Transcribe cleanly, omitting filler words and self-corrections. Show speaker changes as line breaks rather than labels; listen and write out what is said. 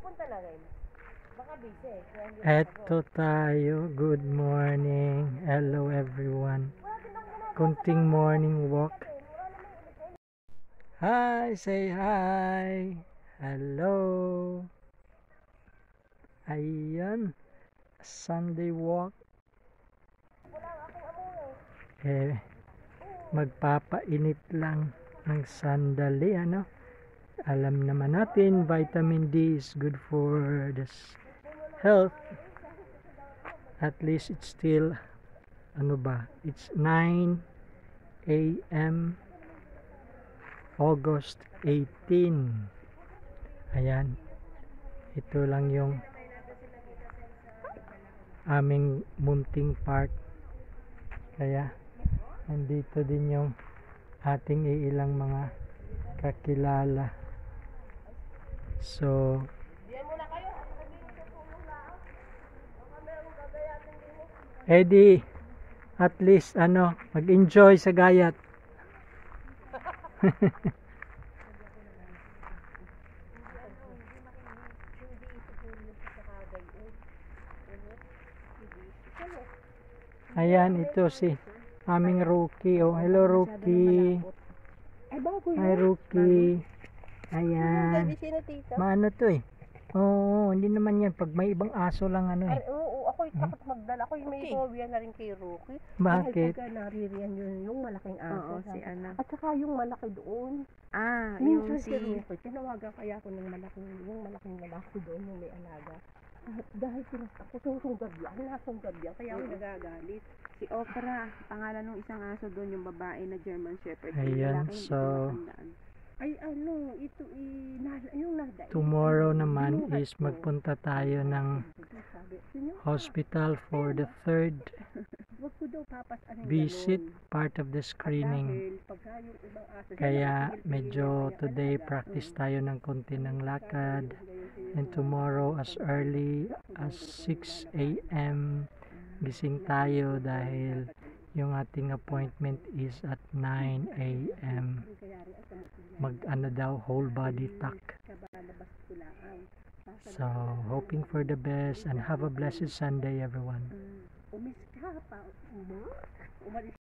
pupunta na rin. Baka busy eh. Kaya hindi
Eto tayo. Good morning. Hello everyone. Kunting morning walk. Hi, say hi. Hello. Ayan. Sunday walk. Magpapainit lang ng sandali, ano? Alam naman natin, vitamin D is good for the health. At least it's still, it's 9 a.m. August 18. Ayan. Ito lang yung aming munting park. Kaya, nandito din yung ating ilang mga kakilala. So, Eddie, at least mag-enjoy sa gayat. Ayan, ito si aming Rookie. Oh, hello Rookie. Hi Rookie. Ayan. Maano to eh. Oo, hindi naman yan. Pag may ibang aso lang
Oo, ako takot magdala. Ako yung may phobia na rin kay Rookie.
Bakit?
Dahil pagka naririyan yung malaking aso.
Oo, si anak.
At saka yung malaki doon.
Yung
Minsan
si...
si Rookie, tinawagan kaya ako ng malaking lalaki doon, yung may alaga. Dahil ako susunggab yan, kaya ako nagagalit.
Si Oprah, pangalan ng isang aso doon, yung babae na German Shepherd.
Ayan,
Yung
so
yung nada.
tomorrow naman is magpunta tayo ng hospital for the third visit, part of the screening. Kaya medyo today practice tayo ng konti ng lakad, and tomorrow as early as 6 a.m. gising tayo dahil yung ating appointment is at 9 a.m. daw whole body tuck. So hoping for the best and have a blessed Sunday everyone.